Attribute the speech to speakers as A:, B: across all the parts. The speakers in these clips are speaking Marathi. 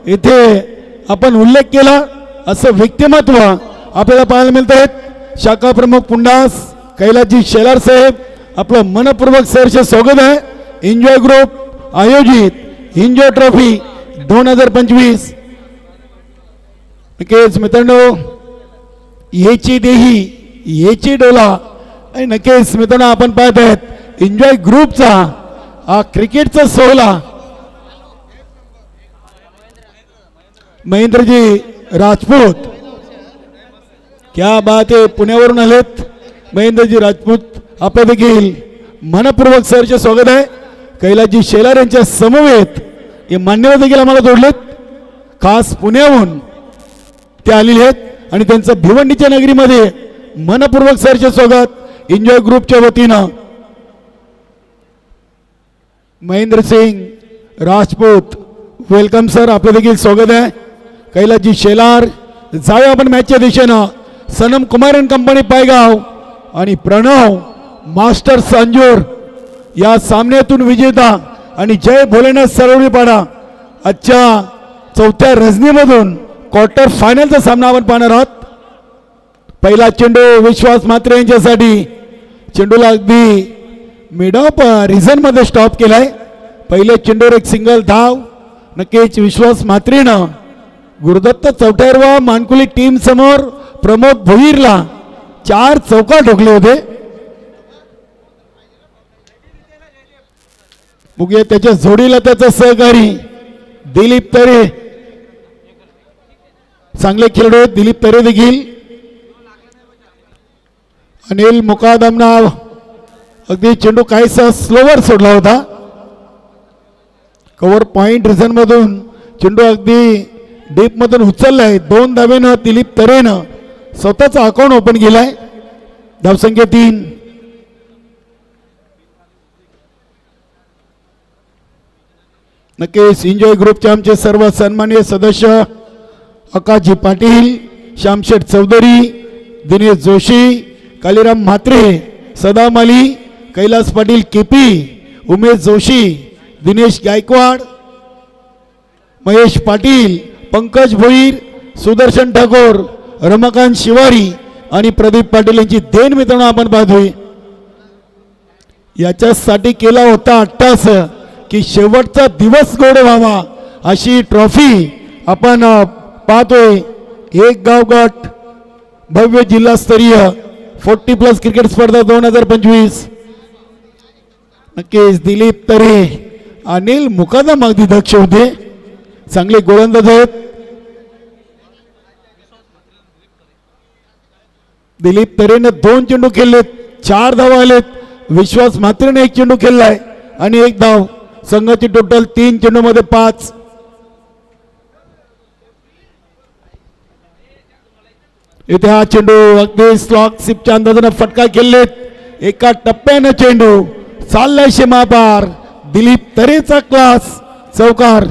A: इथे आपण उल्लेख केला असं व्यक्तिमत्व आपल्याला पाहायला मिळत आहेत। शाखा प्रमुख पुंडास कैलासजी शेलार साहेब आपलं मनपूर्वक सहर्ष स्वागत आहे। एन्जॉय ग्रुप आयोजित एन्जॉय ट्रॉफी 2025 नक्कीच मित्रांनो याची देही याची डोला आणि नक्कीच मित्रांनो आपण पाहत आहेत एन्जॉय ग्रुपचा हा क्रिकेटचा सोहळा। महेंद्रजी राजपूत क्या बात आहे, पुण्यावरून आलेत महेंद्रजी राजपूत आपलं देखील मनपूर्वक सहर्ष स्वागत आहे। कैलासजी शेलार यांच्या समवेत हे मान्यवर देखील आम्हाला जोडलेत, खास पुण्याहून ते आलेले आहेत आणि त्यांचं भिवंडीच्या नगरीमध्ये मनपूर्वक सहर्ष स्वागत एन्जॉय ग्रुपच्या वतीनं। महेंद्र सिंग राजपूत वेलकम सर, आपलं देखील स्वागत आहे। कैलासजी शेलार जाऊया आपण मॅचच्या दिशेनं। सनम कुमार अँड कंपनी पायगाव आणि प्रणव मास्टर्स अंजूर या सामन्यातून विजेता आणि जय भोलेनाथ सरवळीपाडा आजच्या चौथ्या रजनीमधून क्वार्टर फायनलचा सामना आपण पाहणार आहोत। पहिला चेंडू विश्वास म्हात्रे यांच्यासाठी, चेंडूला अगदी मिड ऑफ रिझन मध्ये स्टॉप केलाय। पहिले चेंडूवर एक सिंगल धाव नक्कीच विश्वास म्हात्रेनं गुरुदत्त चौथ्यारवा मानकुली टीम समोर प्रमोद भोईरला 4 चौका ठोकले होते। बघूया त्याच्या जोडीला त्याचा सहकारी दिलीप तरे, चांगले खेळाडू आहेत दिलीप तरे देखील। अनिल मुकादम नाव अगदी चेंडू काहीसा स्लोवर सोडला होता। कव्हर पॉइंट रिझन मधून चेंडू अगदी डीप मधून उचललाय। 2 धावेनं दिलीप तरेनं स्वतःचा अकाउंट ओपन केलाय। धावसंख्या 3। नक्कीच एन्जॉय ग्रुपचे आमचे सर्व सन्माननीय सदस्य आकाशजी पाटील, श्यामशेठ चौधरी, दिनेश जोशी, कालीराम म्हात्रे, सदाम अली, कैलास पाटील केपी, उमेश जोशी, दिनेश गायकवाड, महेश पाटील, पंकज भोईर, सुदर्शन ठाकूर, रमाकांत शिवारी आणि प्रदीप पाटील यांची देण मित्रांनो आपण पाहतोय। याच्यासाठी केला होता अट्टास की शेवटचा दिवस गोड व्हावा अशी ट्रॉफी आपण पाहतोय। एक गाव गट भव्य जिल्हास्तरीय 40+ क्रिकेट स्पर्धा 2025। नक्कीच दिलीप तरे, अनिल मुकादम अगदी दक्ष होते, चांगले गोलंदाज आहेत। दिलीप तरेने 2 चेंडू खेळलेत, 4 धावा आलेत। विश्वास म्हात्रेने 1 चेंडू खेळलाय आणि 1 धाव। संघाची टोटल 3 चेंडू मध्ये 5। इथे हा चेंडू अगदी स्लॉक सिपच्या अंदाजाने फटका खेळलेत। एका टप्प्याने चेंडू चाललाय सीमापार, दिलीप तरेचा क्लास चौकार।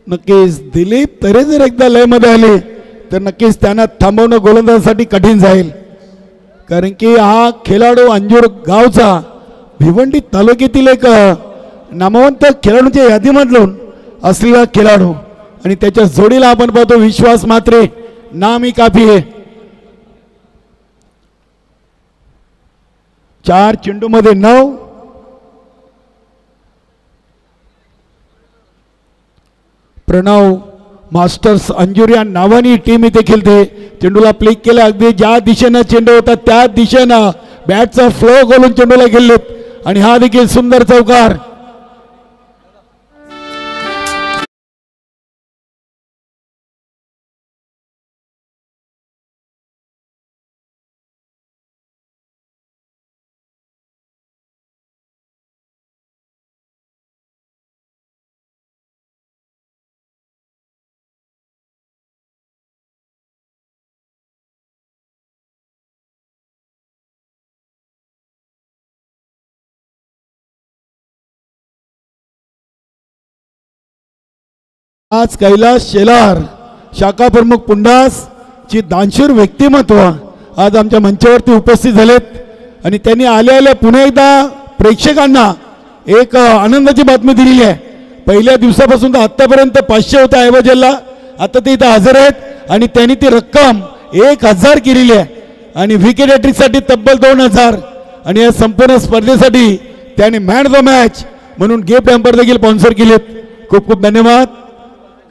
A: नक्कीच दिलीप तरे जर एकदा लय मध्ये आले तर नक्कीच त्यांना थांबवणं गोलंदाजासाठी कठीण जाईल, कारण की हा खेळाडू अंजूर गावचा भिवंडी तालुक्यातील एक नामवंत खेळाडूंच्या यादीमधून असलेला खेळाडू आणि त्याच्या जोडीला आपण पाहतो विश्वास म्हात्रे, नाम ही काफी आहे। 4 चेंडू मध्ये 9। प्रणव मास्टर्स अंजूर या नावानी टीम इथे खेळते। चेंडूला प्लेक केला, अगदी ज्या दिशेनं चेंडू होता त्या दिशेनं बॅटचा फ्लो घालून चेंडूला खेळलेत आणि हा देखील सुंदर चौकार। आज कैलास शेलार शाखा प्रमुख पुंडास ची दानशूर व्यक्तिमत्व आज आमच्या मंचावरती उपस्थित झालेत आणि त्यांनी आल्या पुन्हा एकदा प्रेक्षकांना एक आनंदाची बातमी दिलेली आहे। पहिल्या दिवसापासून तर आतापर्यंत 500 होत्या ऐवजेला, आता ते इथं हजर आहेत आणि त्यांनी ती रक्कम 1000 केलेली आहे आणि विकेट हॅट्रिकसाठी तब्बल 2000 आणि या संपूर्ण स्पर्धेसाठी त्यांनी मॅन ऑफ द मॅच म्हणून गिफ्ट हॅम्पर देखील स्पॉन्सर केलेत। खूप खूप धन्यवाद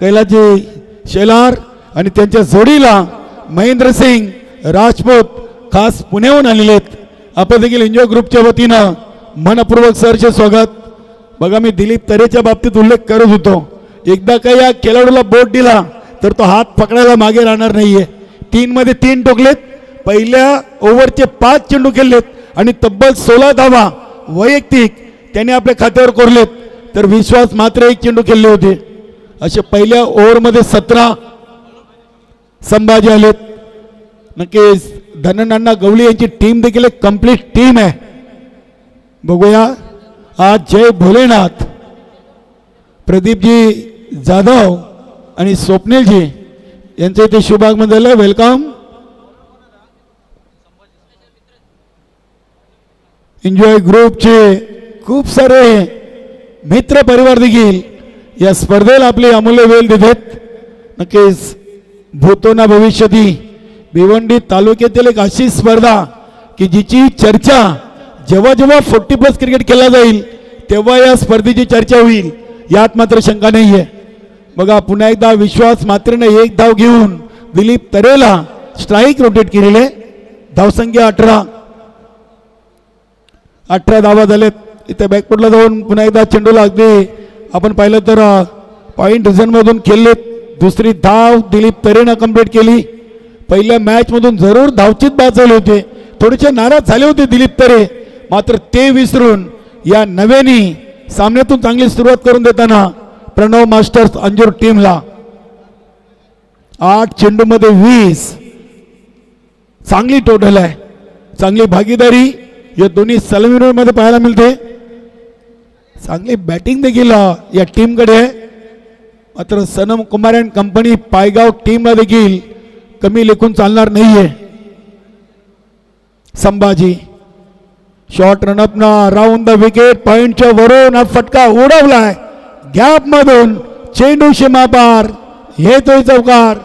A: कैलासजी शेलार आणि त्यांच्या जोडीला महेंद्रसिंग राजपूत खास पुण्याहून आलेले आहेत। आपण देखील एन्जॉय ग्रुपच्या वतीनं मनपूर्वक सरचे स्वागत। बघा मी दिलीप तरेच्या बाबतीत उल्लेख करत होतो, एकदा काही या खेळाडूला बोट दिला तर तो हात पकडायला मागे राहणार नाहीये। 3 मध्ये 3 ठोकलेत, पहिल्या ओव्हरचे 5 चेंडू खेळलेत आणि तब्बल 16 धावा वैयक्तिक त्याने आपल्या खात्यावर कोरलेत, तर विश्वास मात्र 1 चेंडू खेळले होते। असे पहिल्या ओव्हरमध्ये 17 संभाजी आलेत। नक्कीच धननाना गवळी यांची टीम देखील एक कंप्लीट टीम आहे। बघूया आज जय भोलेनाथ प्रदीपजी जाधव आणि स्वप्नीलजी यांचे इथे शुभागमन झालं। वेलकम। एन्जॉय ग्रुपचे खूप सारे मित्र परिवार देखील या स्पर्धेला आपली अमूल्य वेळ देतात। नक्कीच भूतोना भविष्यती भिवंडी तालुक्यातील एक अशी स्पर्धा की जिची चर्चा जेव्हा जेव्हा 40+ क्रिकेट खेळला जाईल तेव्हा या स्पर्धेची चर्चा होईल, यात मात्र शंका नाही आहे। बघा पुन्हा एकदा विश्वास मात्रेने 1 धाव घेऊन दिलीप तरेला स्ट्राईक रोटेट केलेले, धावसंख्या 18 धावा झालेत। इथे बॅकफुटला जाऊन पुन्हा एकदा चेंडूला अगदी आपण पाहिलं तर पॉइंट रिझनमधून खेळलेत। दुसरी धाव दिलीप तरेनं कंप्लीट केली। पहिल्या मॅच मधून जरूर धावचीत बाजवले होते, थोडेसे नाराज झाले होते दिलीप तरे, मात्र ते विसरून या नव्याने सामन्यातून चांगली सुरुवात करून देताना प्रणव मास्टर्स अंजूर टीमला 8 चेंडूमध्ये 20 चांगली टोटल आहे। चांगली भागीदारी या दोन्ही सलमीमध्ये पाहायला मिळते। चांगली बॅटिंग देखील या टीमकडे आहे, मात्र सनम कुमार अँड कंपनी पायगाव टीमला देखील कमी लेखून चालणार नाहीये। संभाजी शॉर्ट रनअप ना राऊंड द विकेट, पॉइंटच्या वरून हा फटका उडवलाय गॅप मधून, चेंडू सीमा पार, येतोय चौकार।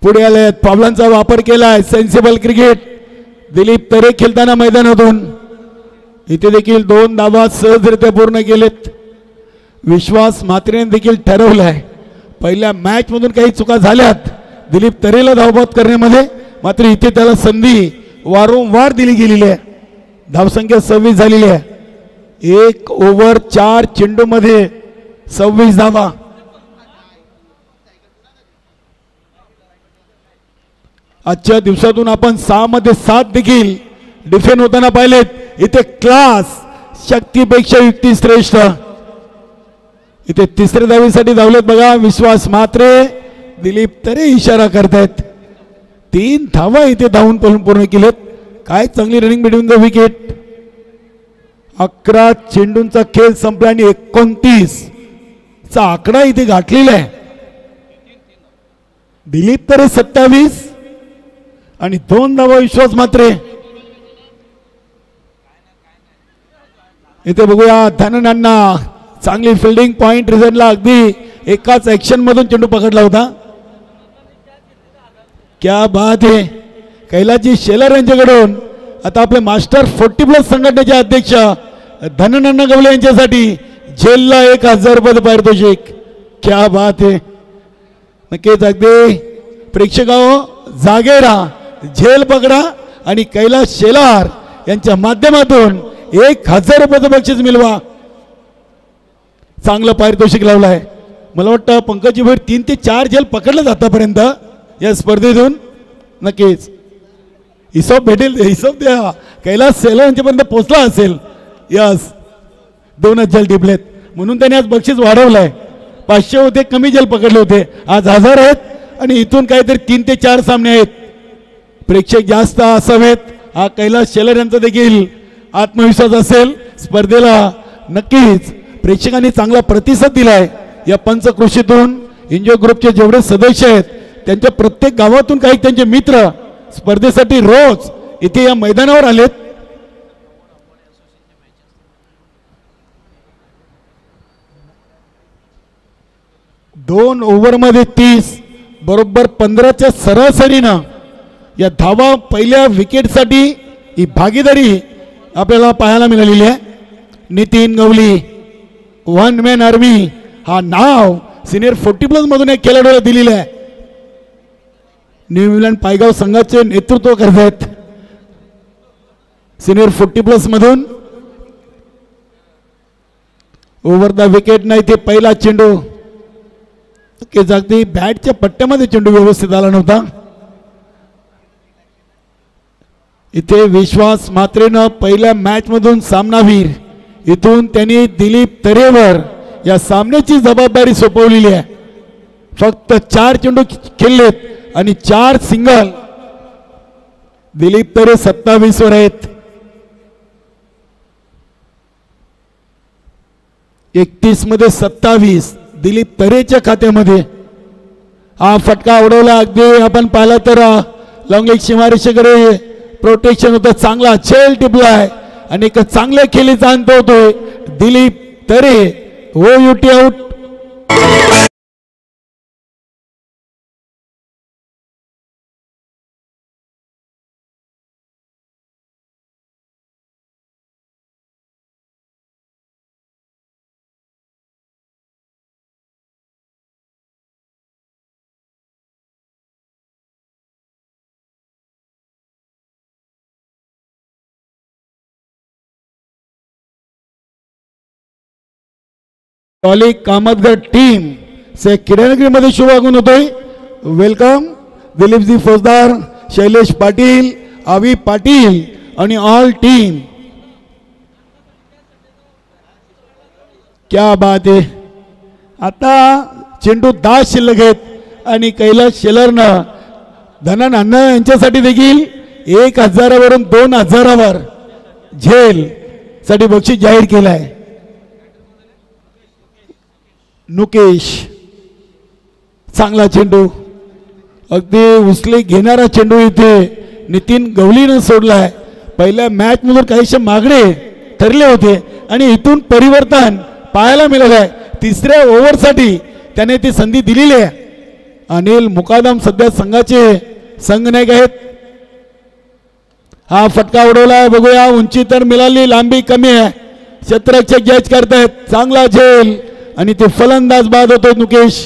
A: पुढे आले, पावलांचा वापर केलाय, सेन्सिबल क्रिकेट दिलीप तरे खेळताना मैदानातून इथे देखील 2 धावा सहजरित्या पूर्ण केलेत। विश्वास मात्रेने देखील ठरवलंय पहिल्या मॅच मधून काही चुका झाल्यात दिलीप तरेला धावबाद करण्यामध्ये, मात्र इथे त्याला संधी वारंवार दिली गेलेली आहे। धावसंख्या 26 झालेली आहे। 1 ओव्हर 4 चेंडू मध्ये 26 धावा। आजच्या दिवसातून आपण 6 मध्ये 7 देखील डिफेंड होताना पाहिलेत। इथे क्लास, शक्तीपेक्षा युक्ती श्रेष्ठ। इथे तिसऱ्या धावीसाठी धावलेत बघा विश्वास मात्रे, दिलीप तरे इशारा करतायत। 3 धावा इथे धावून पूर्ण केलेत। काय चांगली रनिंग बिटवीन द विकेट। 11 चेंडूंचा खेळ संपला आणि 29 चा आकडा इथे गाठलेला आहे। दिलीप तरे 27 आणि 2 धावा विश्वास मात्रे। इथे बघूया धननांना चांगली फिल्डिंग, पॉइंट रिझनला अगदी एकाच ऍक्शन मधून चेंडू पकडला होता। क्या बात है। कैलासजी शेलार यांच्याकडून आता आपले मास्टर 40+ संघटनेचे अध्यक्ष धननाना गवळे यांच्यासाठी जेलला 1000 रुपये पारितोषिक। क्या बात है। नक्कीच अगदी प्रेक्षकांनो जागे राहा, झेल पकडा आणि कैलास शेलार यांच्या माध्यमातून 1000 रुपयाचं बक्षीस मिळवा. चांगलं पारितोषिक लावलंय. मला वाटतं पंकजी भैर 3 ते 4 झेल पकडलं आतापर्यंत या स्पर्धेतून. नक्कीच हिशोब भेटेल, हिशोब द्या. कैलास शेलार यांच्यापर्यंत पोहोचला असेल. यस 2च झेल टिपलेत म्हणून त्यांनी आज बक्षीस वाढवलंय. 500 होते, कमी झेल पकडले होते, आज 1000 आहेत आणि इथून काहीतरी 3 ते 4 सामने आहेत. प्रेक्षक जास्त असावेत हा कैलास शेलार यांचा देखील आत्मविश्वास असेल. स्पर्धेला नक्कीच प्रेक्षकांनी चांगला प्रतिसाद दिलाय. या पंचकृषीतून एनजीओ ग्रुपचे जेवढे सदस्य आहेत त्यांच्या प्रत्येक गावातून काही त्यांचे मित्र स्पर्धेसाठी रोज इथे या मैदानावर आलेत. दोन ओव्हरमध्ये 30 बरोबर 15च्या सरासरीनं या धावा पहिल्या विकेटसाठी ही भागीदारी आपल्याला पाहायला मिळालेली आहे. Nitin Gawali one man army हा नाव सिनियर 40+ मधून एक खेळाडूला दिलेलं आहे. न्यू इंग्लंड पायगाव संघाचे नेतृत्व करत आहेत सिनियर 40+ मधून. ओव्हर द विकेट नाही ते पहिला चेंडू की जागती बॅटच्या पट्ट्यामध्ये चेंडू व्यवस्थित आला नव्हता. इथे विश्वास मात्रेनं पहिल्या मॅच मधून सामनावीर इथून त्यांनी दिलीप तरेवर या सामन्याची जबाबदारी सोपवलेली आहे. फक्त 4 चेंडू खेळलेत आणि 4 सिंगल. दिलीप तरे 27 वर आहेत. 31 मध्ये 27 दिलीप तरेच्या खात्यामध्ये. हा फटका उडवला अगदी आपण पाहिला तर लॉंग लेग सीमारेषेकडे प्रोटेक्शन होतं. चांगला झेल टिपलाय आणि एक चांगल्या खेळीचा अंत होतोय. दिलीप तरे हो युटी आउट. टॉली कामतगड टीम से किरणगिरी मध्ये शुभागमन होतोय. वेलकम दिलीपजी फौजदार, शैलेश पाटील, आवी पाटील आणि ऑल टीम. क्या बात आहे. आता चेंडू 10 शिल्लक आहेत आणि कैलास शेलारनं धनन अण्णा यांच्यासाठी देखील 1000 वरून 2000 वर झेल साठी बक्षीस जाहीर केलाय. नुकेश चांगला चेंडू अगदी उचली घेणारा चेंडू इथे नितीन गवलीनं सोडलाय. पहिल्या मॅच मधून काहीशे मागणे ठरले होते आणि इथून परिवर्तन पाहायला मिळालं आहे. 3ऱ्या ओव्हरसाठी त्याने ती संधी दिलेली आहे. अनिल मुकादम सध्या संघाचे संघनायक आहेत. हा फटका उडवला बघूया. उंची तर मिळाली, लांबी कमी आहे. क्षेत्ररक्षक जज करतायत. चांगला झेल आणि ते फलंदाज बाद होतो नुकेश.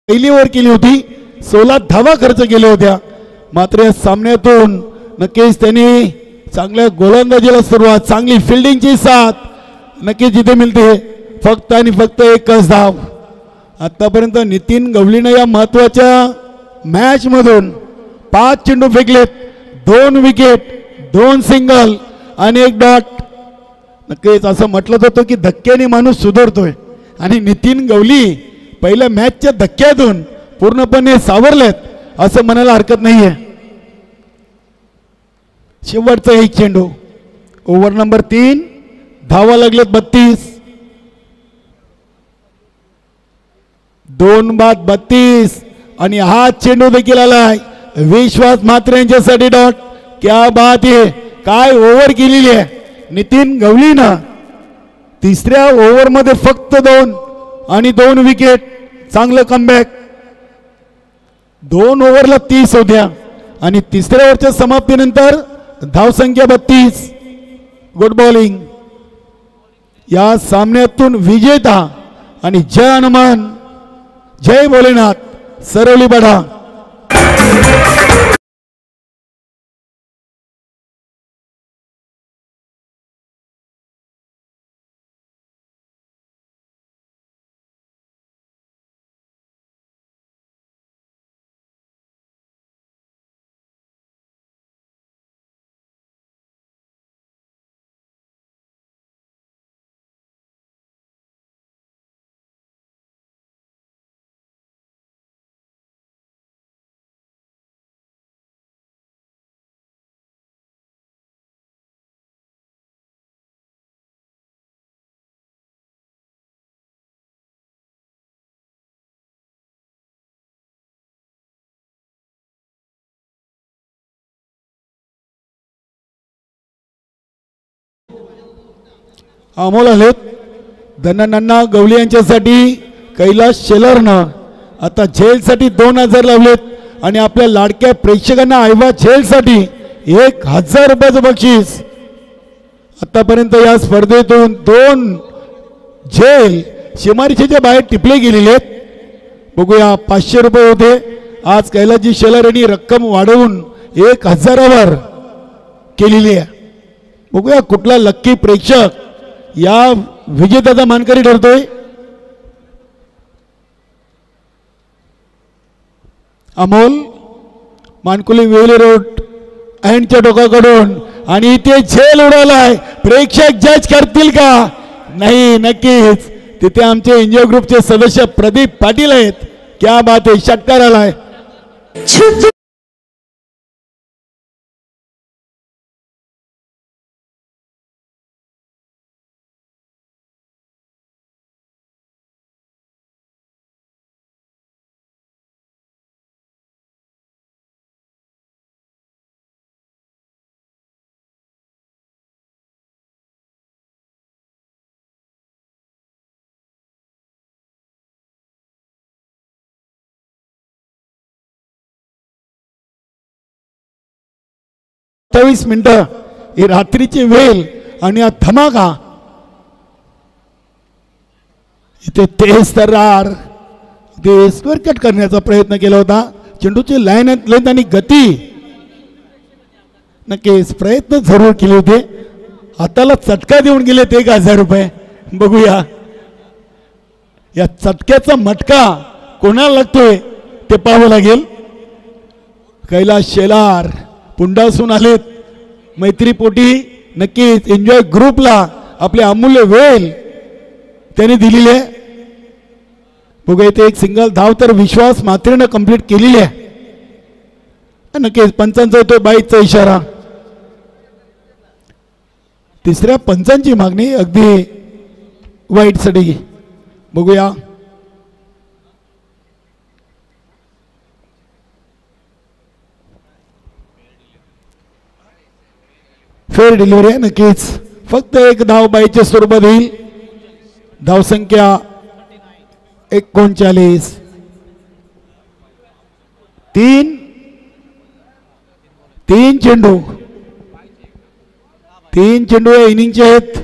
A: पहिली ओव्हर केली होती, 16 धावा खर्च केल्या होत्या. मात्र या सामन्यातून नक्कीच त्यांनी चांगल्या गोलंदाजीला सुरुवात, चांगली फिल्डिंगची साथ नक्कीच जिथे मिळते. फक्त आणि फक्त 1च धाव. आतापर्यंत नितीन गवलीने या महत्वाच्या मॅच मधून 5 चेंडू फेकलेत, 2 विकेट, 2 सिंगल आणि 1 डॉट. नक्कीच असं म्हटलं होतं की धक्क्याने माणूस सुधारतोय आणि नितीन गवली पहिल्या मॅचच्या धक्क्यातून पूर्णपणे सावरलेत असं म्हणायला हरकत नाहीये. शेवटचा एक चेंडू, ओव्हर नंबर 3, धावा लागलेत 32. 2 बाद 32 आणि हा चेंडू देखील आलाय विश्वास म्हात्रे यांच्यासाठी डॉट. क्या बात आहे, काय ओव्हर केलेली आहे नितीन गवळीनं. तिसऱ्या ओव्हर मध्ये फक्त 2 आणि 2 विकेट. चांगलं कमबॅक. 2 ओव्हरला 30 होत्या आणि तिसऱ्या ओव्हरच्या समाप्तीनंतर धावसंख्या 32. Good bowling. या सामन्यातून विजेता आणि जय हनुमान जय भोलेनाथ. सरवली बढा. अमोल आलेत. धनन्ना गवली यांच्यासाठी कैलास शेलारनं आता झेलसाठी 2000 लावलेत आणि आपल्या लाडक्या प्रेक्षकांना आयवा झेलसाठी 1000 रुपयाचं बक्षीस. आतापर्यंत या स्पर्धेतून 2 झेल सीमारेषेच्या बाहेर टिपले गेलेले आहेत. बघूया 500 रुपये होते. आज कैलासजी शेलार यांनी रक्कम वाढवून 1000वर केलेली आहे. बघूया कुठला लक्की प्रेक्षक या विजेत्याचा मानकरी ठरतोय. अमोल मानकुली वेली रोड अँडच्या टोकाकडून आणि इथे झेल उडालाय. प्रेक्षक जज करतील का? नाही, नक्कीच. तिथे आमचे एनजीओ ग्रुपचे सदस्य प्रदीप पाटील आहेत. क्या बात आहे, षटकार आलाय. मिनिटं ही रात्रीची वेळ आणि हा धमाका. इथे तेज तर्रार ते स्क्वेअर कट करण्याचा प्रयत्न केला होता. चेंडूची लाईन लेंथ आणि गती नक्कीच प्रयत्न जरूर केले होते. हाताला चटका देऊन गेलेत 1000 रुपये. बघूया या चटक्याचा मटका कोणाला लागतोय ते पाहावं लागेल. कैलास शेलार पुंडासून आलेत मैत्रीपोटी. नक्कीच एन्जॉय ग्रुपला आपले अमूल्य वेळ त्याने दिलेली आहे. बघा इथे एक सिंगल धाव तर विश्वास म्हात्रेनं कंप्लीट केलेली आहे. नक्कीच पंचांचा येतो बाईचा इशारा. तिसऱ्या पंचांची मागणी अगदी वाईटसाठी. बघूया फेअर डिलिव्हरी आहे. नक्कीच फक्त एक धाव बाईच्या स्वरूपात येईल. धावसंख्या 39. 3 चेंडू या इनिंगचे आहेत.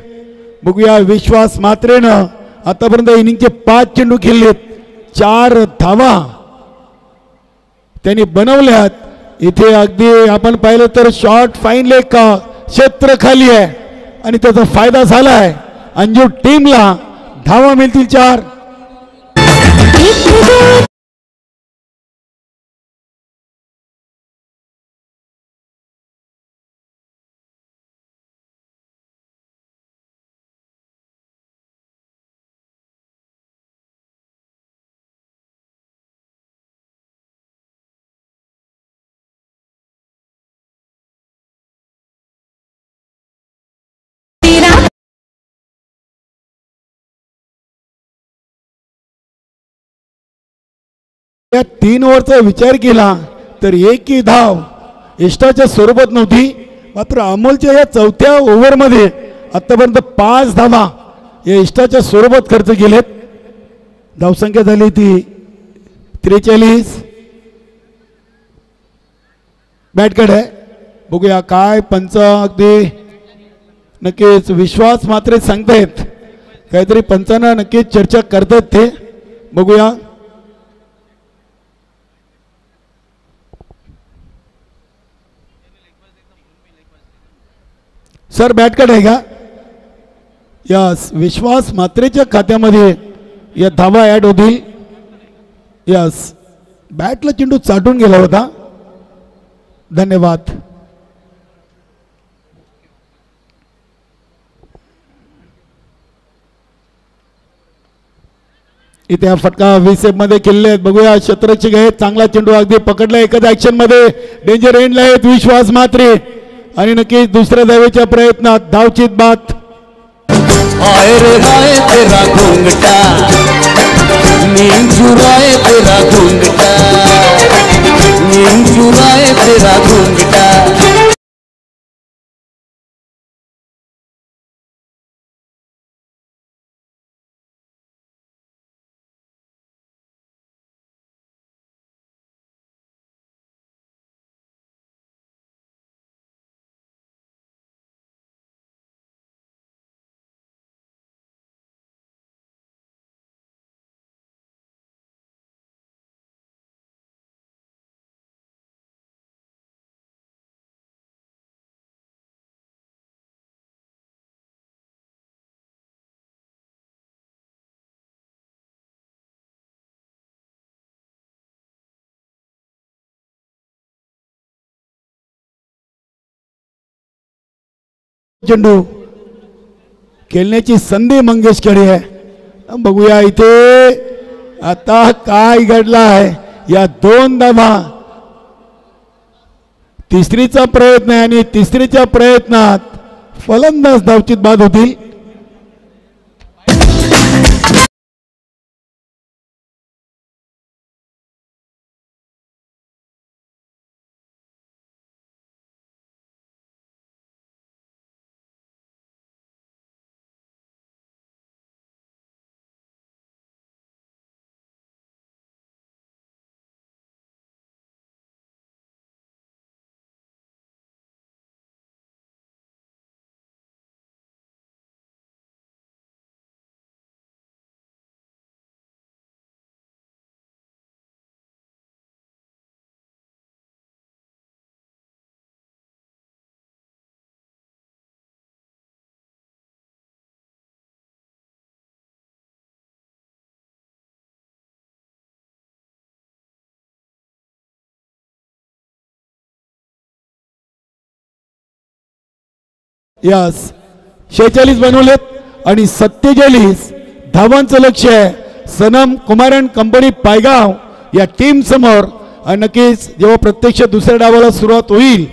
A: बघूया विश्वास म्हात्रेनं आतापर्यंत इनिंगचे 5 चेंडू खेळलेत. 4 धावा त्यांनी बनवल्यात. इथे अगदी आपण पाहिलं तर शॉर्ट फाईन लेग का क्षेत्र खाली आहे आणि त्याचा फायदा झालाय. अंजू टीमला धावा मिळतील 4. या 3 ओव्हरचा विचार केला तर एकही धाव इष्टाच्या स्वरूपात नव्हती. मात्र अमोलच्या या 4थ्या ओव्हरमध्ये आतापर्यंत 5 धावा या इष्टाच्या स्वरूपात खर्च केलेत. धावसंख्या झाली ती 43. बॅटकडे आहे. बघूया काय पंच अगदी नक्कीच विश्वास मात्र सांगतायत. काहीतरी पंचांना नक्कीच चर्चा करतात ते. बघूया. सर बॅटकडे आहे का? यस, विश्वास मात्रेच्या खात्यामध्ये या धावा ऍड होतील. यस, बॅटला चेंडू चाटून गेला होता. धन्यवाद. इथे हा फटका विसेप मध्ये केलेले आहेत. बघूया शतरक्षक घे. चांगला चेंडू अगदी पकडला एकाच ऍक्शन मध्ये. डेंजर एंडला आहेत विश्वास मात्रे आणि नक्कीच दुसऱ्या धावेच्या प्रयत्नात धावचीत बात.
B: तेरा घुंगटा नींद चुराए तेरा घुंगटा नींद चुराए तेरा घुंगटा.
A: चेंडू खेळण्याची संधी मंगेशकडे आहे. बघूया इथे आता काय घडला आहे. या 2 धावा. तिसरीचा प्रयत्न आहे आणि तिसरीच्या प्रयत्नात फलंदाज धावचीत बाद होतील. यस, 46 बनवलेत आणि 47 धावांचं लक्ष आहे सनम कुमार अँड कंपनी पायगाव या टीम समोर. आणि नक्कीच जेव्हा प्रत्यक्ष दुसऱ्या डावाला सुरुवात होईल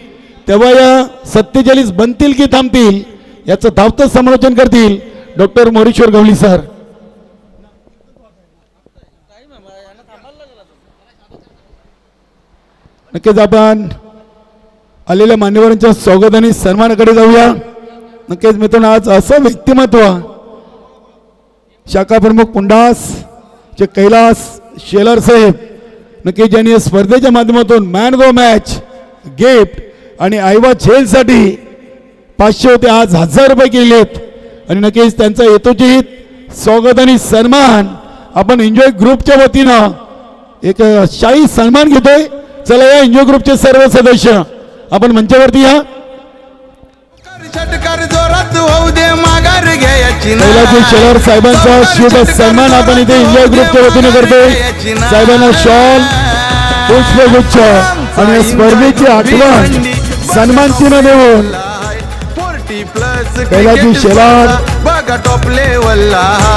A: तेव्हा या 47 बनतील की थांबतील याचं धावतं समालोचन करतील डॉक्टर मोरेश्वर गवळी सर. नक्कीच आपण आलेल्या मान्यवरांच्या स्वागत आणि सन्मानाकडे जाऊया. नक्कीच मित्रांनो, आज असं व्यक्तिमत्व शाखा प्रमुख पुंडास चे कैलास शेलर साहेब नक्कीच ज्यांनी स्पर्धेच्या माध्यमातून man of the match gift आणि आयवा झेलसाठी 500 होते आज 1000 रुपये केलेत. आणि नक्कीच त्यांचा यथोचित स्वागत आणि सन्मान आपण एन्जॉय ग्रुपच्या वतीनं एक शाही सन्मान घेतोय. चला या एन्जॉय ग्रुपचे सर्व सदस्य आपण मंचावरती या. कैलास शेलर साहेबांचा शुभ सन्मान आपण इथे एन्जॉय ग्रुपच्या वतीने करतोय. साहेबांना शॉल पुष्पगुच्छ आणि स्पर्धेची आठवण सन्मान चिन्ह देऊन कैलास शेलार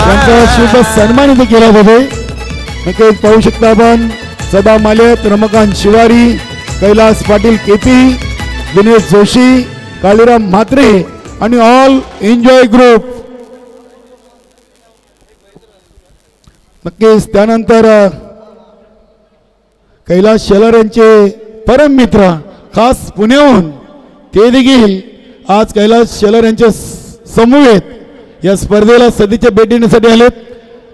A: यांचा शुभ सन्मान इथे केला जातो. नक्कीच पाहू शकता आपण सदा मालेत, रमाकांत शिवारी, कैलास पाटील केपी, दिनेश जोशी, काळीराम म्हात्रे आणि ऑल एन्जॉय ग्रुप. नक्कीच त्यानंतर कैलास शेलार यांचे परम मित्र खास पुण्याहून ते देखील आज कैलास शेलार यांच्या समूहेत या स्पर्धेला सदिच्छा भेट देण्यासाठी आलेत.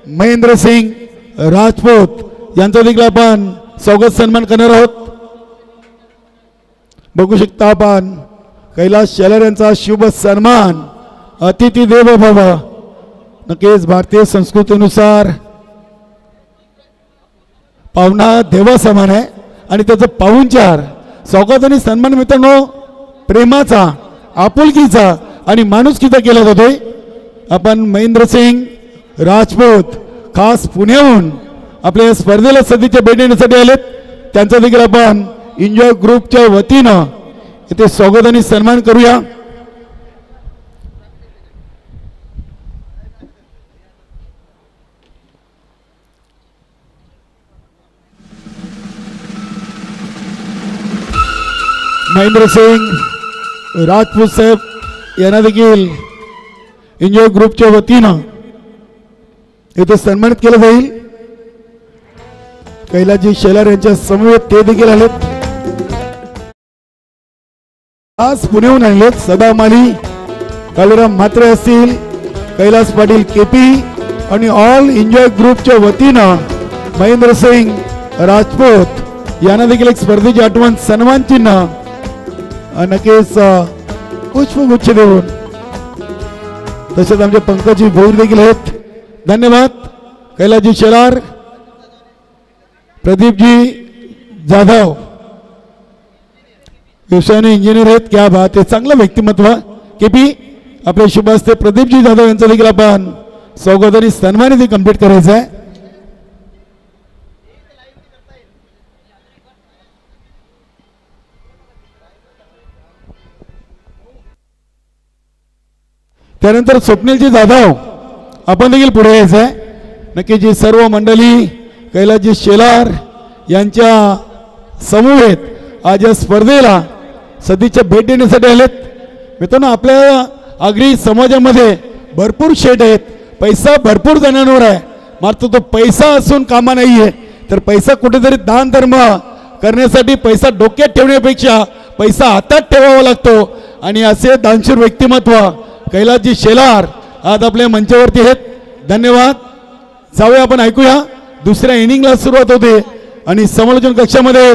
A: महेंद्र सिंग राजपूत यांचा देखील आपण स्वागत सन्मान करणार आहोत. बघू शकता आपण कैलास शेलार यांचा शुभ सन्मान. अतिथी देवो भव. नक्कीच भारतीय संस्कृतीनुसार पाहुणा देवा समान आहे आणि त्याचं पाहुणचार स्वागत आणि सन्मान मित्रांनो प्रेमाचा, आपुलकीचा आणि माणुसकीचा केला जातोय. आपण महेंद्र सिंग राजपूत खास पुण्याहून आपल्या या स्पर्धेला सदिच्छा भेट देण्यासाठी आलेत. त्यांचा देखील आपण एन्जॉय ग्रुपच्या वतीनं इथे स्वागत आणि सन्मान करूया. महेंद्र सिंग राजपूत साहेब यांना देखील एन्जॉय ग्रुपच्या वतीनं इथे सन्मानित केलं जाईल. कैलासजी शेलार यांच्या समवेत ते देखील आलेत. आज पुण्याहून आलेत सदा माली, कालुराम म्हात्रे असतील, कैलास पाटील केपी आणि ऑल एन्जॉय ग्रुपच्या वतीनं महेंद्र सिंग राजपूत यांना देखील एक स्पर्धेची आठवण सन्मान चिन्ह नक्कीच पुष्पगुच्छ देऊन, तसेच आमचे पंकजी भोईर देखील आहेत. धन्यवाद. कैलासजी शेलार, प्रदीपजी जाधव व्यवसायाने इंजिनियर आहेत. क्या बात आहे, चांगलं व्यक्तिमत्व. केपी आपले शुभ असते. प्रदीपजी जाधव यांचं देखील आपण स्वागत आणि सन्मानित कंप्लीट करायचं आहे. त्यानंतर स्वप्नीलजी जाधव आपण देखील पुढे यायचं आहे. नक्की जी सर्व मंडळी कैलासजी शेलार यांच्या समूहेत आज या स्पर्धेला सदिच्छा भेट देण्यासाठी आलेत. मित्रांनो, आपल्या आगरी समाजामध्ये भरपूर शेठ आहेत, पैसा भरपूर जणांवर आहे, मात्र तो पैसा असून कामा नाही आहे. तर पैसा कुठेतरी दान धर्म करण्यासाठी पैसा डोक्यात ठेवण्यापेक्षा पैसा हातात ठेवावा लागतो. आणि असे दानशूर व्यक्तिमत्व कैलासजी शेलार आज आपल्या मंचावरती आहेत. धन्यवाद. जाऊया आपण ऐकूया. दुसऱ्या इनिंगला सुरुवात होते आणि समालोचन कक्षामध्ये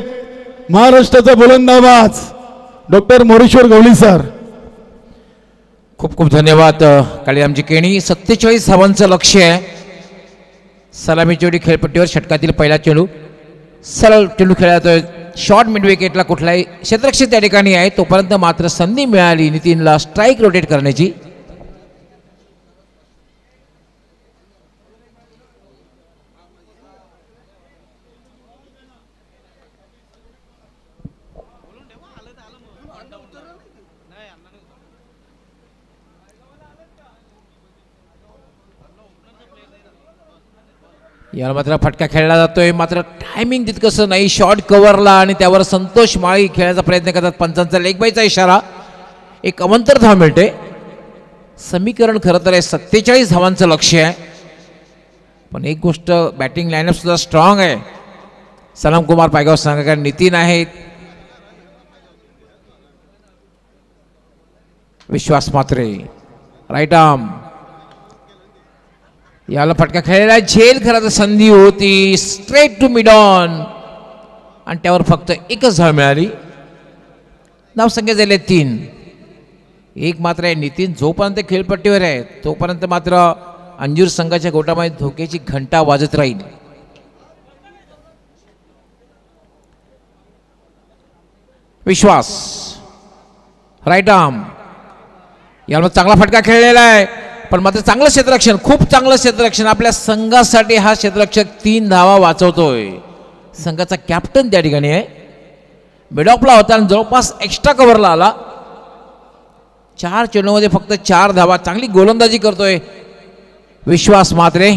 A: महाराष्ट्राचा बुलंद आवाज डॉक्टर मोरेश्वर गवळी सर.
C: खूप खूप धन्यवाद. काळी आमची केणी 47 धावांचं लक्ष्य आहे. सलामी जोडी खेळपट्टीवर षटकातील पहिला चेंडू सरळ चेंडू खेळला जातोय. शॉर्ट मिड विकेटला कुठलाही क्षेत्ररक्षक त्या ठिकाणी आहे. तोपर्यंत मात्र संधी मिळाली नितीनला स्ट्राईक रोटेट करण्याची. याला मात्र फटका खेळला जातोय, मात्र टायमिंग तितकंसं नाही. शॉर्ट कव्हरला आणि त्यावर संतोष माळी खेळण्याचा प्रयत्न करतात. पंचांचा लेग बायचा इशारा. एक अवंतर धाव मिळते. समीकरण खरं तर आहे 47 धावांचं लक्ष्य आहे. पण एक गोष्ट, बॅटिंग लाईनअप सुद्धा स्ट्रॉंग आहे. सलाम कुमार पायगाव संघाकडे नितीन आहेत, विश्वास म्हात्रे राईट आर्म. याला फटका खेळलेला झेल. खरं तर संधी होती स्ट्रेट टू मिड ऑन आणि त्यावर फक्त एकच धाव मिळाली. धावसंख्या झाले 3. एक मात्र आहे नितीन जोपर्यंत खेळपट्टीवर आहे तोपर्यंत मात्र अंजूर संघाच्या गोटामध्ये धोक्याची घंटा वाजत राहील. विश्वास राईट आर्म. याला चांगला फटका खेळलेला आहे, पण मात्र चांगलं क्षेत्ररक्षण, खूप चांगलं क्षेत्ररक्षण. आपल्या संघासाठी हा क्षेत्ररक्षक 3 धावा वाचवतोय. संघाचा कॅप्टन त्या ठिकाणी आहे. मिडऑफला होता आणि जवळपास एक्स्ट्रा कव्हरला आला. 4 चेंडूमध्ये फक्त 4 धावा. चांगली गोलंदाजी करतोय विश्वास म्हात्रे.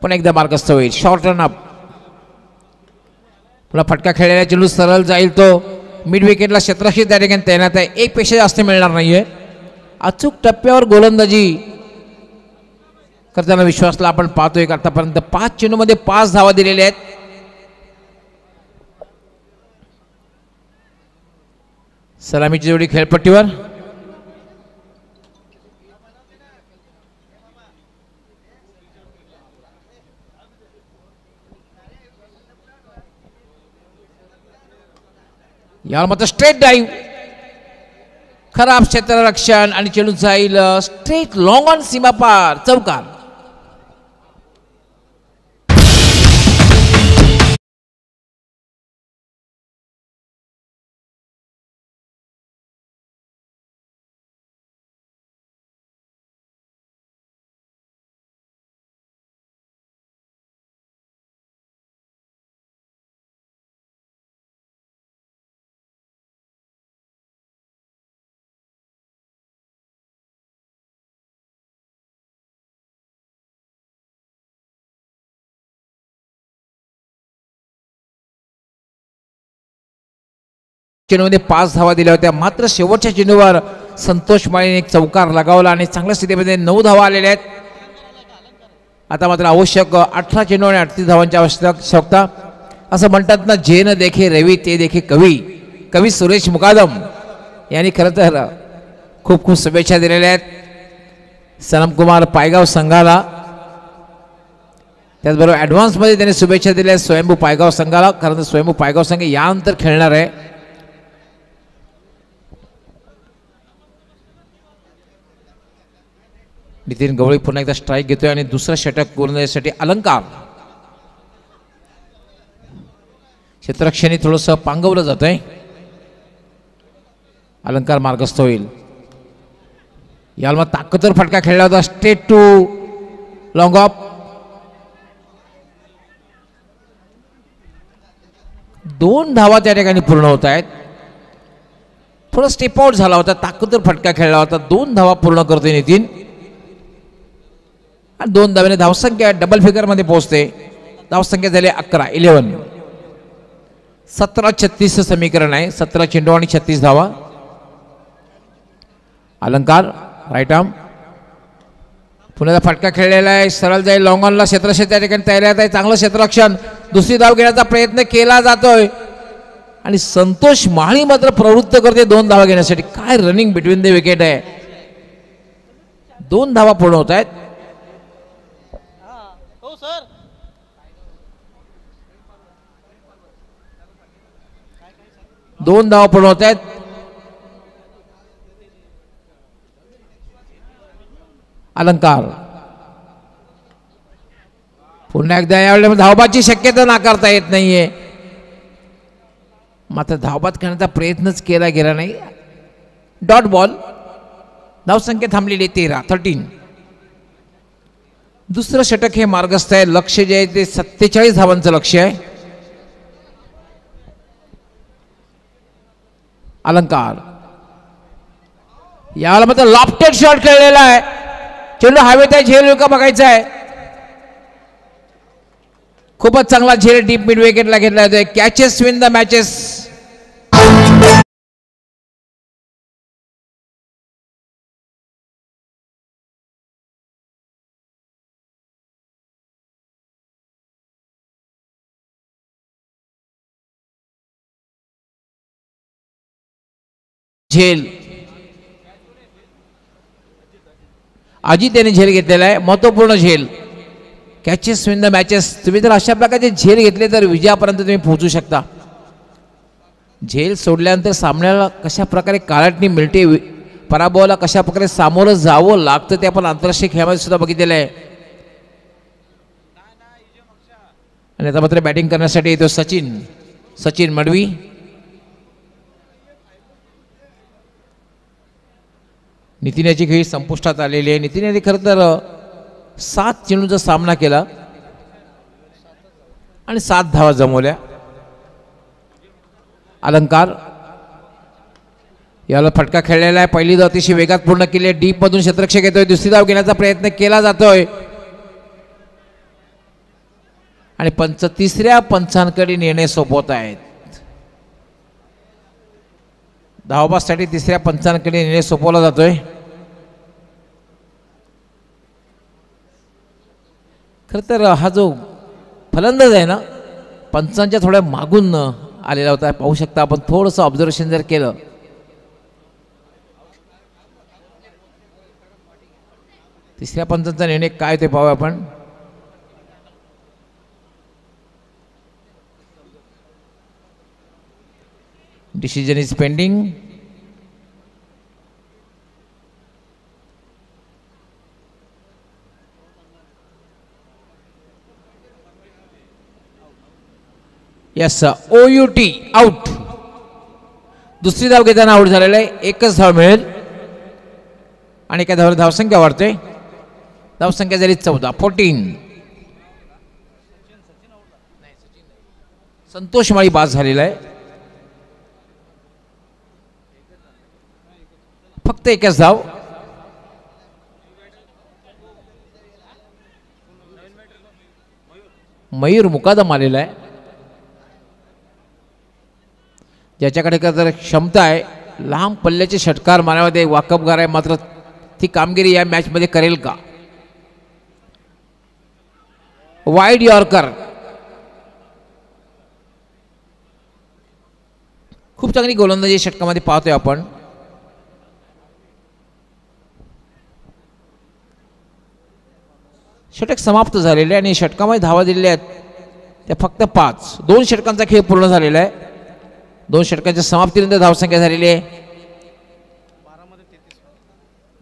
C: पण एकदा मार्गस्थ होईल. Short run up. पुन्हा फटका खेळलेला चेंडू सरळ जाईल तो मिड विकेटला. क्षेत्ररक्षक त्या ठिकाणी तैनात आहे. 1 पेक्षा जास्त मिळणार नाहीये. अचूक टप्प्यावर गोलंदाजी करताना विश्वासला आपण पाहतोय की आतापर्यंत 5 चेंडूमध्ये 5 धावा दिलेल्या आहेत. सलामीची जोडी खेळपट्टीवर. यावर मात्र स्ट्रेट ड्राईव्ह, खराब क्षेत्ररक्षण आणि चेंडू जाईल स्ट्रेट लॉंग ऑन सीमा पार, चौकार. चेंडूमध्ये 5 धावा दिल्या होत्या, मात्र शेवटच्या चेंडूवर संतोष माळीने एक चौकार लगावला आणि चांगल्या स्थितीमध्ये 9 धावा आलेल्या आहेत. आता मात्र आवश्यक 18 चेंडू आणि 38 धावांची आवश्यकता. असं म्हणतात ना, जे न देखे रवी ते देखे कवी. कवी सुरेश मुकादम यांनी खरं तर खूप खूप शुभेच्छा दिलेल्या आहेत सनमकुमार पायगाव संघाला. त्याचबरोबर ॲडव्हान्समध्ये त्यांनी शुभेच्छा दिल्या आहेत स्वयंभू पायगाव संघाला. खरं तर स्वयंभू पायगाव संघ यानंतर खेळणार आहे. नितीन गवळी पुन्हा एकदा स्ट्राईक घेतोय आणि दुसरा षटक गोलंदाजीसाठी अलंकार. क्षेत्ररक्षणी थोडंसं पांगवलं जात आहे. अलंकार मार्गस्थ होईल. याला ताकदवर फटका खेळला होता, स्ट्रेट टू लॉंग ऑफ. दोन धावा त्या ठिकाणी पूर्ण होत आहेत. थोडा स्टेप आउट झाला होता, ताकदवर फटका खेळला होता. 2 धावा पूर्ण करतोय नितीन आणि 2 धाव्याने धावसंख्या डबल फिगरमध्ये पोहोचते. धावसंख्या झाली 11. 17-36 समीकरण आहे. 17 चेंडू आणि 36 धावा. अलंकार राईट आर्म, पुन्हा फटका खेळलेला आहे, सरळ जाईल लॉंग ऑनला. क्षेत्ररक्षण त्या ठिकाणी तयार आहे. चांगलं क्षेत्ररक्षण, दुसरी धाव घेण्याचा प्रयत्न केला जातोय आणि संतोष माळी मात्र प्रवृत्त करते 2 धावा घेण्यासाठी. काय रनिंग बिटवीन द विकेट आहे. 2 धावा पूर्ण होत आहेत. दोन धावा पूर्ण होत आहेत. अलंकार पुन्हा एकदा यावेळेला धावबाची शक्यता नाकारता येत नाहीये. मात्र धावबाद करण्याचा प्रयत्नच केला गेला नाही. Dot ball. धावसंख्या थांबलेली 13. दुसरं षटक हे मार्गस्थ आहे. लक्ष्य जे आहे ते 47 धावांचं लक्ष्य आहे. अलंकार याला मात्र लॉफ्टेड शॉट खेळलेला आहे. चेंडू हवेत आहे, झेल का बघायचा आहे. खूपच चांगला झेल डीप मिड विकेटला घेतला जातोय. Catches win the matches. झेल अजित यांनी झेल घेतलेला आहे. महत्वपूर्ण झेल. Catches win the matches. तुम्ही जर अशा प्रकारचे झेल घेतले तर विजयापर्यंत तुम्ही पोहोचू शकता. झेल सोडल्यानंतर सामन्याला कशा प्रकारे काळाटणी मिळते, पराभवाला कशा प्रकारे सामोरं जावं लागतं ते आपण आंतरराष्ट्रीय खेळामध्ये सुद्धा बघितलेलं आहे. आणि आता मात्र बॅटिंग करण्यासाठी येतो सचिन मडवी. नितीन याची खेळी संपुष्टात आलेली आहे. नितीन यांनी खरं तर 7 चेंडूंचा सामना केला आणि 7 धावा जमवल्या. अलंकार याला फटका खेळलेला आहे. पहिली धाव अतिशय वेगात पूर्ण केली आहे. डीप मधून क्षेत्ररक्षक येतोय. दुसरी धाव घेण्याचा प्रयत्न केला जातोय आणि तिसऱ्या पंचांकडे निर्णय सोपवत आहेत. धावबासाठी तिसऱ्या पंचांकडे निर्णय सोपवला जातोय. खरं तर हा जो फलंदाज आहे ना, पंचांच्या थोड्या मागून आलेला होता. पाहू शकता आपण, थोडंसं ऑब्झर्वेशन जर केलं, तिसऱ्या पंचांचा निर्णय काय ते पाहूया आपण. Decision is pending. Yes, OUT out. दुसरी धाव घेताना आउट झालेला आहे. एकच धाव मिळेल आणि एका धावाला धावसंख्या वाढते. धावसंख्या झाली 14. संतोष माळी बाद झालेला आहे. फक्त एकच धाव. मयूर मुकादम आलेला आहे, ज्याच्याकडे तर क्षमता आहे लांब पल्ल्याचे षटकार मारण्यामध्ये, वाकबगार आहे. मात्र ती कामगिरी या मॅचमध्ये करेल का? Wide yorker. खूप चांगली गोलंदाजी षटकामध्ये पाहतोय आपण. षटक समाप्त झालेले आणि षटकामध्ये धावा दिलेल्या आहेत त्या फक्त 5. 2 षटकांचा खेळ पूर्ण झालेला आहे. 2 षटकांच्या समाप्तीनंतर धावसंख्या झालेली आहे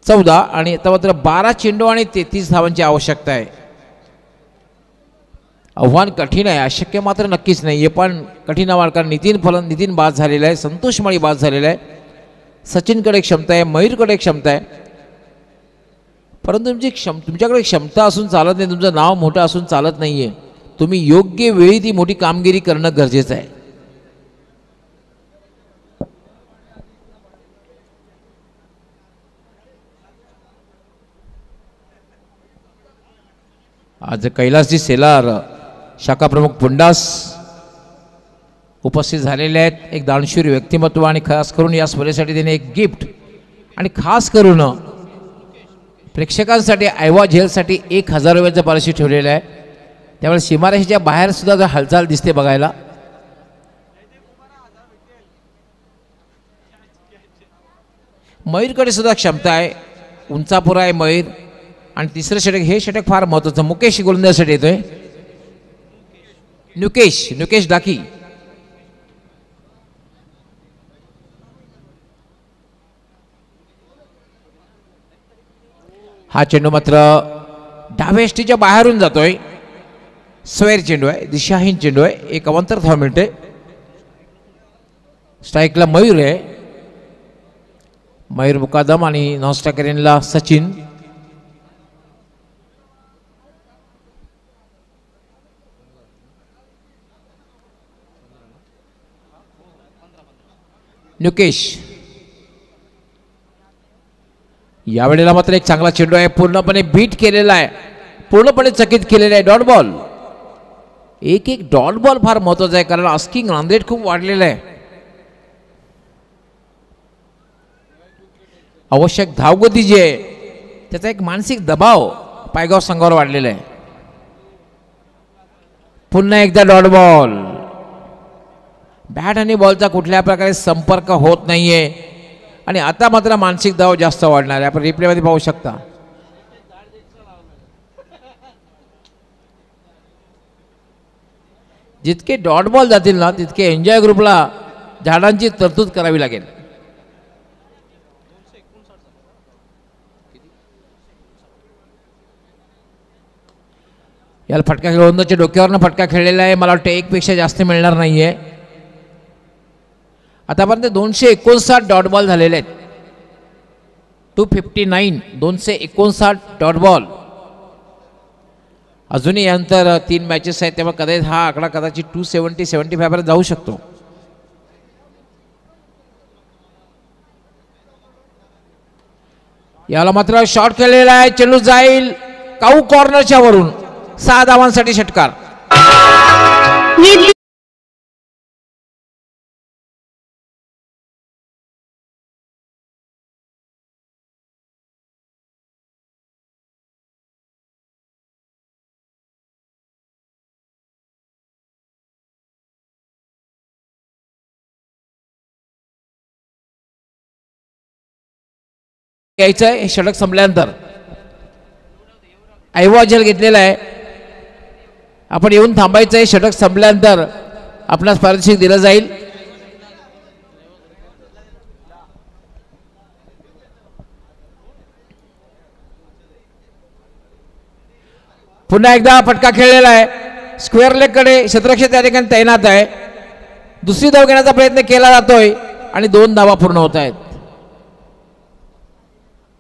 C: 14 आणि आता मात्र 12 चेंडू आणि 33 धावांची आवश्यकता आहे. आव्हान कठीण आहे, अशक्य मात्र नक्कीच नाही. हे पण कठीण आव्हान, कारण नितीन बाद झालेला आहे, संतोष माळी बाद झालेला आहे, सचिनकडे क्षमता आहे, मयूरकडे क्षमता आहे. परंतु तुमच्याकडे क्षमता असून चालत नाही, तुमचं नाव मोठं असून चालत नाहीये. तुम्ही योग्य वेळी ती मोठी कामगिरी करणं गरजेचं आहे. आज कैलासजी सेलार, शाखा प्रमुख पुंडास उपस्थित झालेले आहेत. एक दानशूर व्यक्तिमत्व आणि खास करून या स्पर्धेसाठी त्याने एक गिफ्ट आणि खास करून प्रेक्षकांसाठी ऐवा झेलसाठी 1000 रुपयाचं पारितोषिक ठेवलेलं आहे. त्यामुळे सीमारेषेच्या बाहेर सुद्धा हालचाल दिसते बघायला. मयूरकडे सुद्धा क्षमता आहे, उंचापुरा आहे मयूर. आणि तिसरं षटक, हे षटक फार महत्वाचं. मुकेश गोलंदाजीसाठी येतोय. नुकेश डाकी. हा चेंडू मात्र डाव्या एष्टीच्या बाहेरून जातोय. स्वेर चेंडू आहे, दिशाहीन चेंडू आहे. एक अवांतर धाव मिळते. स्ट्राईकला मयूर आहे, मयूर मुकादम आणि नॉनस्ट्रायकरला सचिन. नुकेश यावेळेला मात्र एक चांगला चेंडू आहे, पूर्णपणे बीट केलेला आहे, पूर्णपणे चकित केलेला आहे. Dot ball. एक डॉट बॉल फार महत्वाचा आहे, कारण आस्किंग रन रेट खूप वाढलेला आहे. आवश्यक धावगती जी आहे त्याचा एक मानसिक दबाव पायगाव संघावर वाढलेला आहे. पुन्हा एकदा डॉट बॉल. बॅट आणि बॉलचा कुठल्या प्रकारे संपर्क होत नाहीये आणि आता मात्र मानसिक दबाव जास्त वाढणार आहे. आपण रिप्लेमध्ये पाहू शकता. जितके डॉट बॉल जातील ना तितके एन्जॉय ग्रुपला झाडांची तरतूद करावी लागेल. याला फटका गोलंदाजच्या डोक्यावरनं फटका खेळलेला आहे. मला वाटतं 1 पेक्षा जास्त मिळणार नाहीये. आतापर्यंत 259 डॉट बॉल झालेले आहेत. 259 259 डॉट बॉल. अजूनही यानंतर 3 मॅचेस आहेत, त्यामुळे कदाचित हा आकडा कदाचित 270-75 पर्यंत जाऊ शकतो. याला मात्र शॉट खेळलेला आहे. चेंडू जाईल काऊ कॉर्नरच्या वरून. 6 धावांसाठी षटकार. यायचं आहे हे षटक संपल्यानंतर. ऐवॉझेल घेतलेला आहे. आपण येऊन थांबायचं आहे. षटक संपल्यानंतर आपणास पारितोषिक दिलं जाईल. पुन्हा एकदा फटका खेळलेला आहे. स्क्वेअर लेग कडे क्षेत्ररक्षक त्या ठिकाणी तैनात आहे. दुसरी धाव घेण्याचा प्रयत्न केला जातोय आणि 2 धावा पूर्ण होत आहेत.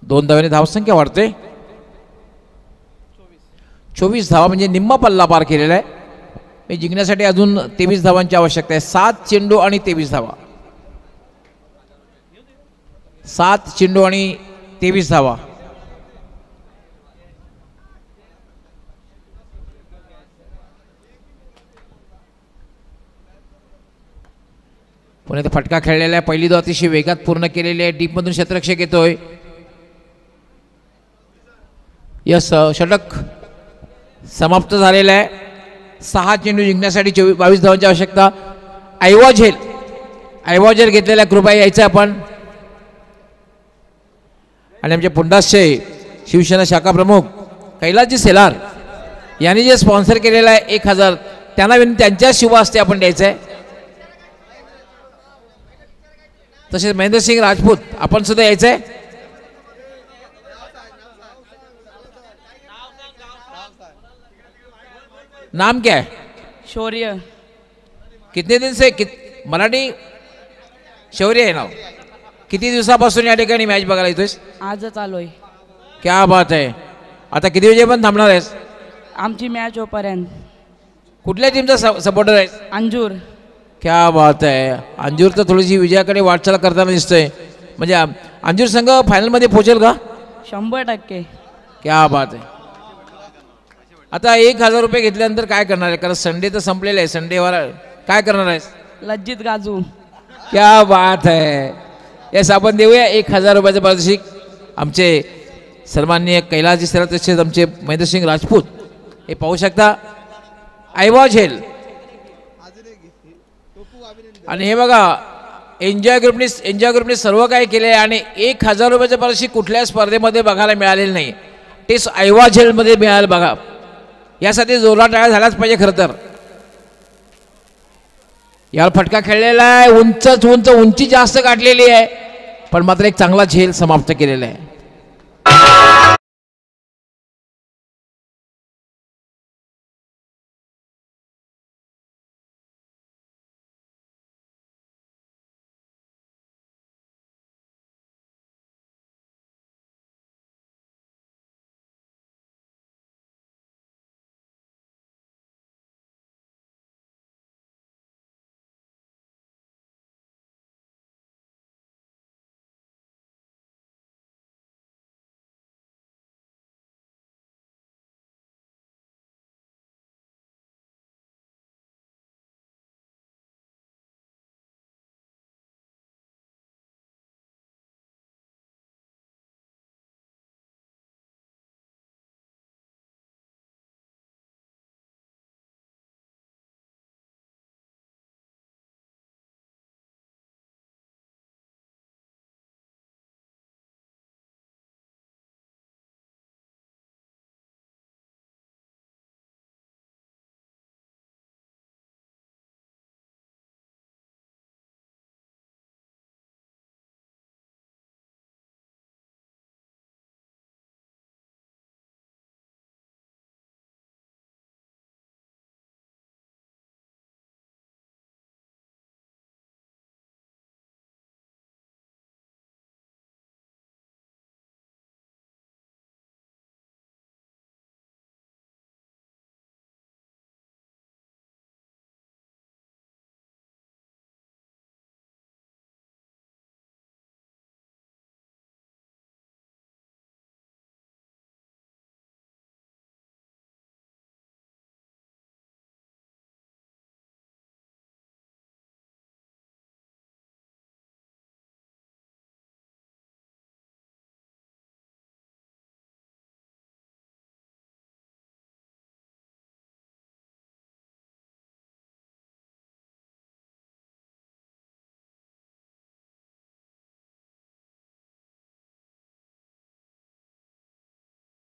C: 2 धावांनी धावसंख्या वाढते. 24 धावा म्हणजे निम्मा पल्ला पार केलेला आहे. मी जिंकण्यासाठी अजून 23 धावांची आवश्यकता आहे. 7 चेंडू आणि 23 धावा. 7 चेंडू आणि 23 धावा. पुणे फटका खेळलेला आहे. पहिली धाव अतिशय वेगात पूर्ण केलेली आहे. डीपमधून क्षेत्ररक्षक येतोय. यस, षटक समाप्त झालेलं आहे. 6 चेंडू जिंकण्यासाठी 22 धावांची आवश्यकता. ऐवॉझेल घेतलेला कृपया यायचं आपण. आणि आमचे पुंडासचे शिवसेना शाखा प्रमुख कैलासजी सेलार यांनी जे स्पॉन्सर केलेलं आहे 1000 त्यांना त्यांच्या शुभ हस्ते आपण द्यायचं आहे. तसेच महेंद्रसिंग राजपूत आपण सुद्धा यायचंय. नाम क्या है?
D: शौर्य.
C: कितने दिन से मराठी शौर्य आहे नाव. किती दिवसापासून या ठिकाणी मॅच बघायला येतोयस?
D: आजच आलोय.
C: क्या बात आहे. आता किती वाजे पण थांबणार आहेस?
D: आमची मॅच होईपर्यंत.
C: कुठल्या टीमचा सपोर्टर आहेस?
D: अंजूर.
C: क्या बात आहे. अंजूर तर थोडीशी विजयाकडे वाटचाल करताना दिसतोय. म्हणजे अंजूर संघ फायनलमध्ये पोहोचेल का?
D: 100%.
C: क्या बात आहे. आता 1000 रुपये घेतल्यानंतर काय करणार आहे? कारण संडे तर संपलेला आहे. संडेवर काय करणार आहेस?
D: लज्जित गाजू.
C: क्या बात आहे. येस, आपण देऊया 1000 रुपयाचं पारितोषिक आमचे सन्माननीय कैलासजी सर तसेच आमचे महेंद्रसिंग राजपूत. हे पाहू शकता ऐवॉझेल. आणि हे बघा एन्जॉय ग्रुपने सर्व काही केले आणि 1000 रुपयाचं पारितोषिक कुठल्या स्पर्धेमध्ये बघायला मिळालेलं नाही. तेच ऐवॉझेलमध्ये मिळालं बघा. यासाठी जोरदार टाळ्या झाल्याच पाहिजे. खरं तर यावर फटका खेळलेला आहे. उंची जास्त गाठलेली आहे. पण मात्र एक चांगला झेल समाप्त केलेला आहे.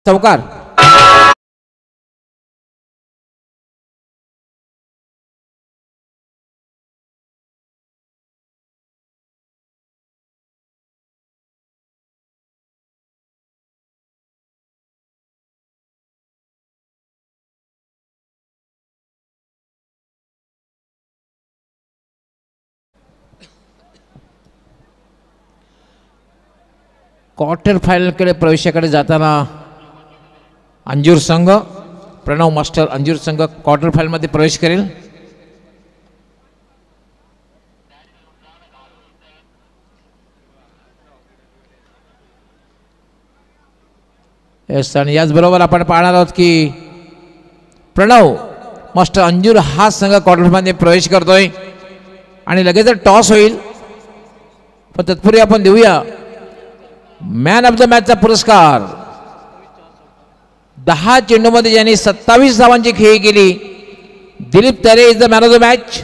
C: चौकार. क्वार्टर फायनलकडे प्रवेशाकडे जाताना अंजूर संघ, प्रणव मास्टर अंजूर संघ क्वार्टर फायनलमध्ये प्रवेश करेल. आणि याचबरोबर आपण पाहणार आहोत की प्रणव मास्टर अंजूर हा संघ क्वार्टरमध्ये प्रवेश करतोय आणि लगेच टॉस होईल. पण तत्पूर्वी आपण देऊया मॅन ऑफ द मॅचचा पुरस्कार. 10 चेंडूमध्ये ज्यांनी 27 धावांची खेळी केली, Dilip Tare is the man of the match.